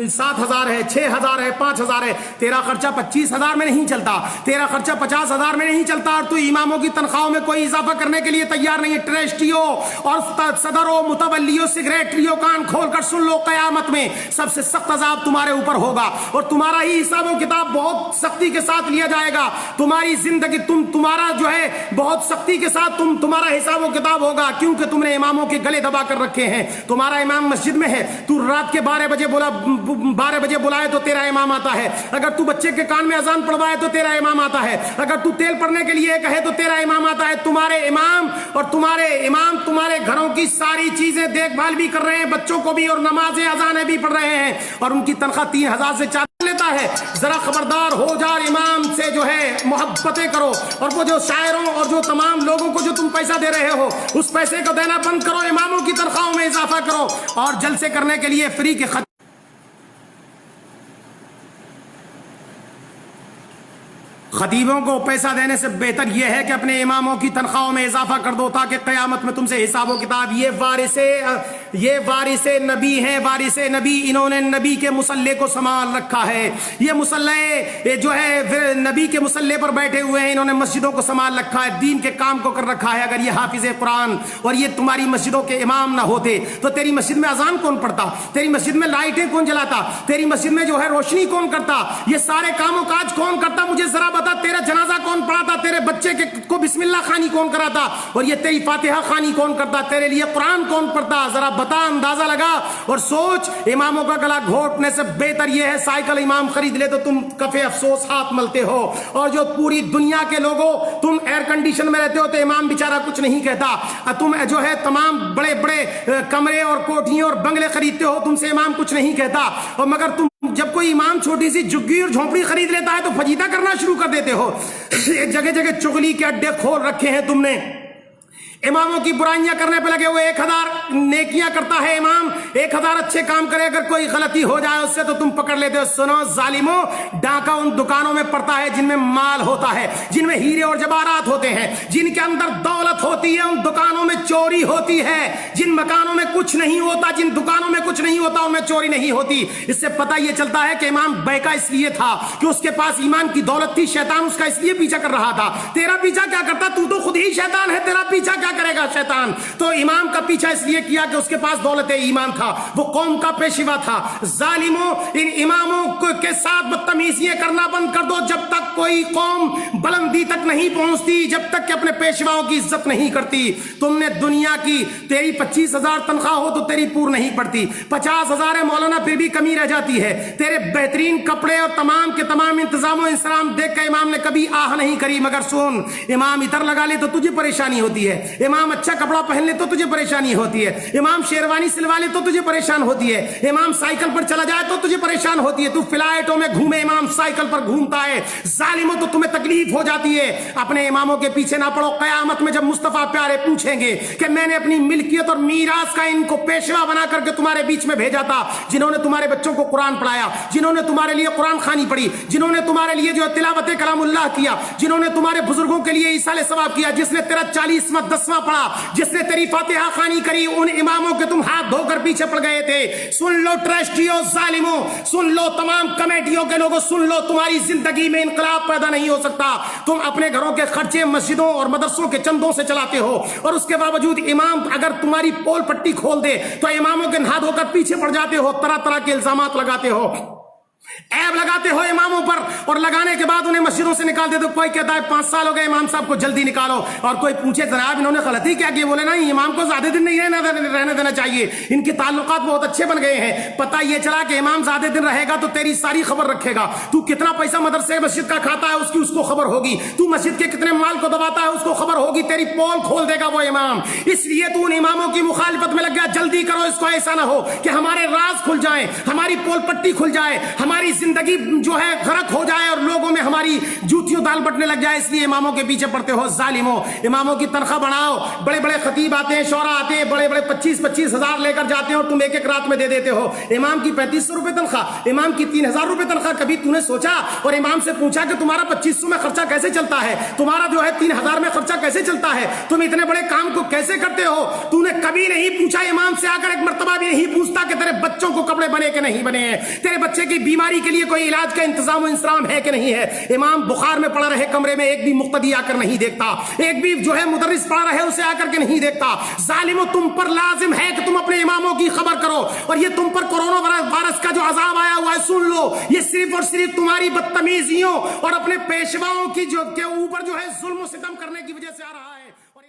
7,000 ہے, 6,000 ہے, 5,000 ہے. تیرا خرچہ 25,000 میں نہیں چلتا, تیرا خرچہ 50,000 میں نہیں چلتا, اور تو اماموں کی تنخواہوں میں کوئی اضافہ کرنے کے لیے تیار نہیں ہے. ٹرسٹیوں اور صدروں, متولیوں, سیکریٹریوں, کان کھول کر سن لو, قیامت میں سب سے سخت عذاب تمہارے اوپر ہوگا, اور تمہارا ہی حساب و کتاب بہت سختی کے ساتھ لیا جائے گا. تمہاری زندگی تمہارا جو ہے بہت سختی کے ساتھ تمہارا حساب و کتاب ہوگا, کیونکہ تم نے اماموں کے گلے دبا کر رکھے ہیں. تمہارا امام مسجد میں ہے, تو رات کے 12 بجے بلائے تو تیرا امام آتا ہے. اگر تو بچے کے کان میں اذان پڑھوائے تو تیرا امام آتا ہے. اگر تو تیل پڑنے کے لیے کہے تو تیرا امام آتا ہے. تمہارے امام تمہارے گھروں کی ساری چیزیں دیکھ بھال بھی کر رہے ہیں, بچوں کو بھی, اور نمازیں اذانیں بھی پڑھ رہے ہیں, اور ان کی تنخواہ 3,000 سے 4,000 لیتا ہے. ذرا خبردار ہو جا, امام سے جو ہے محبتیں کرو, اور وہ جو شاعروں اور جو تمام لوگوں کو جو تم پیسہ دے رہے ہو اس پیسے کو دینا بند کرو, اماموں کی تنخواہوں میں اضافہ کرو, اور جلسے کرنے کے لیے فری کے خطیبوں کو پیسہ دینے سے بہتر یہ ہے کہ اپنے اماموں کی تنخواہوں میں اضافہ کر دو, تاکہ قیامت میں تم سے حساب و کتاب. یہ وارث نبی ہیں, وارث نبی, انہوں نے نبی کے مصلے کو سنبھال رکھا ہے. یہ مصلے جو ہے نبی کے مصلے پر بیٹھے ہوئے ہیں, انہوں نے مسجدوں کو سنبھال رکھا ہے, دین کے کام کو کر رکھا ہے. اگر یہ حافظ قرآن اور یہ تمہاری مسجدوں کے امام نہ ہوتے تو تیری مسجد میں اذان کون پڑھتا, تیری مسجد میں لائٹیں کون جلاتا, تیری مسجد میں جو ہے روشنی کون کرتا, یہ سارے کام و کاج کون کرتا؟ مجھے ذرا بتا, تیرا جنازہ کون پڑھاتا, تیرے بچے کو بسم اللہ خانی کون کراتا, اور یہ تیری فاتحہ خانی کون کرتا, تیرے لیے قرآن کون پڑھتا؟ ذرا بتا, اندازہ لگا اور سوچ. اماموں کا گلا گھونٹنے سے بہتر یہ ہے سائیکل امام خرید لے تو تم کفے افسوس ہاتھ ملتے ہو, اور جو پوری دنیا کے لوگوں تم ایئر کنڈیشن میں رہتے ہو تو امام بیچارہ کچھ نہیں کہتا. تم جو ہے تمام بڑے بڑے کمرے اور کوٹھیاں اور بنگلے خریدتے ہو, تم سے امام کچھ نہیں کہتا, اور مگر تم جب کوئی امام چھوٹی سی جھگی اور جھونپڑی خرید لیتا ہے تو فجیدہ کرنا شروع کر دیتے ہو. جگہ جگہ چغلی کے اڈے کھول رکھے ہیں تم نے, اماموں کی برائیاں کرنے پہ لگے ہوئے. 1,000 نیکیاں کرتا ہے امام, 1,000 اچھے کام کرے, اگر کوئی غلطی ہو جائے اس سے تو تم پکڑ لیتے ہو. سنو ظالموں, ڈاکہ ان دکانوں میں پڑتا ہے جن میں مال ہوتا ہے, جن میں ہیرے اور جواہرات ہوتے ہیں, جن کے اندر دولت ہوتی ہے, ان دکانوں میں چوری ہوتی ہے. جن مکانوں میں کچھ نہیں ہوتا, جن دکانوں میں کچھ نہیں ہوتا, ان میں چوری نہیں ہوتی. اس سے پتہ یہ چلتا ہے کہ امام بہکا اس لیے تھا کہ اس کے پاس ایمان کی دولت تھی, شیطان اس کا اس لیے پیچھا کر رہا تھا. تیرا پیچھا کیا کرتا, تو خود ہی شیطان ہے, تیرا پیچھا کیا کرے گا شیطان؟ تو امام کا پیچھا اس لیے کیا کہ اس کے پاس دولت ایمان تھا, وہ قوم کا پیشوا تھا. ظالموں, ان اماموں کے ساتھ بدتمیزیاں کرنا بند کر دو. جب تک کوئی قوم بلندی تک نہیں پہنچتی, جب تک کہ اپنے پیشواؤں کی عزت نہیں کرتی. تم نے دنیا کی, تیری 25,000 تنخواہ ہو تو تیری پور نہیں پڑتی, 50,000 ہے مولانا پھر بھی کمی رہ جاتی ہے. تیرے بہترین کپڑے اور تمام کے تمام انتظام و انسلام دیکھ کر امام نے کبھی آہ نہیں کری. مگر سن, امام اتر لگا لے تو تجھے پریشانی ہوتی ہے, امام اچھا کپڑا پہن لے تو تجھے پریشانی ہوتی ہے, امام شیروانی سلوا لے تو تجھے پریشان ہوتی ہے, امام سائیکل پر چلا جائے تو تجھے پریشان ہوتی ہے, تو فلائٹوں میں گھومے, امام سائیکل پر گھومتا ہے. ظالموں, تو تمہیں تکلیف ہو جاتی ہے. اپنے اماموں کے پیچھے نہ پڑو. قیامت میں جب مصطفیٰ پیارے پوچھیں گے کہ میں نے اپنی ملکیت اور میراث کا ان کو پیشوا بنا کر کے تمہارے بیچ میں بھیجا تھا, جنہوں نے تمہارے بچوں کو قرآن پڑھایا, جنہوں نے تمہارے لیے قرآن خوانی پڑھی, جنہوں نے تمہارے لیے جو تلاوت کلام اللہ کیا, جنہوں نے تمہارے بزرگوں کے لیے ایصال ثواب کیا, جس نے تیرا 40واں 10واں پڑھا, جس نے تیری فاتحہ خوانی کری, ان اماموں کے تم ہاتھ دھو کر پیچھے پڑ گئے تھے. سن لو ٹرسٹیوں, ظالموں, سن لو تمام کمیٹیوں کے لوگوں, سن لو, تمہاری زندگی میں انقلاب پیدا نہیں ہو سکتا. تم اپنے گھروں کے خرچے مسجدوں اور مدرسوں کے چندوں سے چلاتے ہو, اور اس کے باوجود امام اگر تمہاری پول پٹی کھول دے تو اماموں کے ہاتھ دھو کر پیچھے پڑ جاتے ہو, طرح طرح کے الزامات لگاتے ہو, عیب لگاتے ہو اماموں پر, اور لگانے کے بعد انہیں مسجدوں سے نکال دیتے. کوئی کہتا ہے 5 سال ہو گئے امام صاحب کو, جلدی نکالو, اور کوئی پوچھے جناب انہوں نے غلطی کیا کی, بولے نہیں, امام کو زیادہ دن نہیں رہنے دینا چاہیے, ان کے تعلقات بہت اچھے بن گئے ہیں. پتہ یہ چلا کہ امام زیادہ دن رہے گا تو تیری ساری خبر رکھے گا. تو کتنا پیسہ مدرسے مسجد کا کھاتا ہے اس کو خبر ہوگی, تو مسجد کے کتنے مال کو دباتا ہے اس کو خبر ہوگی, تیری پول کھول دے گا وہ امام. اس لیے تو ان اماموں کی مخالفت میں لگ گیا. جلدی کرو, اس کو ایسا نہ ہو کہ ہمارے راز کھل جائیں, ہماری پول پٹی کھل جائے, ہماری زندگی جو ہے غرق ہو جائے اور لوگوں میں ہماری جوتیوں دال بٹنے لگ جائے، اس لیے اماموں کے پیچھے پڑتے ہو ظالموں۔ اماموں کی تنخواہ بڑھاؤ، بڑے بڑے خطیب آتے ہیں، شعراء آتے ہیں، بڑے بڑے 25-25 ہزار لے کر جاتے ہیں اور تم ایک ایک رات میں دے دیتے ہو۔ امام کی 3500 روپے تنخواہ، امام کی 3000 روپے تنخواہ، کبھی تو نے سوچا اور امام سے پوچھا کہ تمہارا 2500 میں خرچہ کیسے چلتا ہے، تمہارا جو ہے 3000 میں خرچہ کیسے چلتا ہے، تم اتنے بڑے کام کو کیسے کرتے ہو؟ تو نے کبھی نہیں پوچھا، امام سے آ کر ایک مرتبہ بھی نہیں پوچھتا کہ تیرے بچوں کو کپڑے بنے کہ نہیں بنے ہیں، تیرے بچے کی بیماری کے لیے کوئی علاج کا انتظام و انسرام ہے کہ نہیں ہے۔ امام بخار میں پڑا رہے کمرے میں، ایک بھی مقتدی آ کر نہیں دیکھتا، ایک بھی جو ہے مدرس پڑا رہے اسے آ کر کے نہیں دیکھتا۔ ظالموں، تم پر لازم ہے کہ تم اپنے اماموں کی خبر کرو، اور یہ تم پر کورونا وائرس کا جو عذاب آیا ہوا ہے سن لو، یہ صرف اور صرف تمہاری بدتمیزیوں اور اپنے پیشواؤں کی جو کے اوپر جو ہے ظلم و ستم کرنے کی وجہ سے آ رہا ہے۔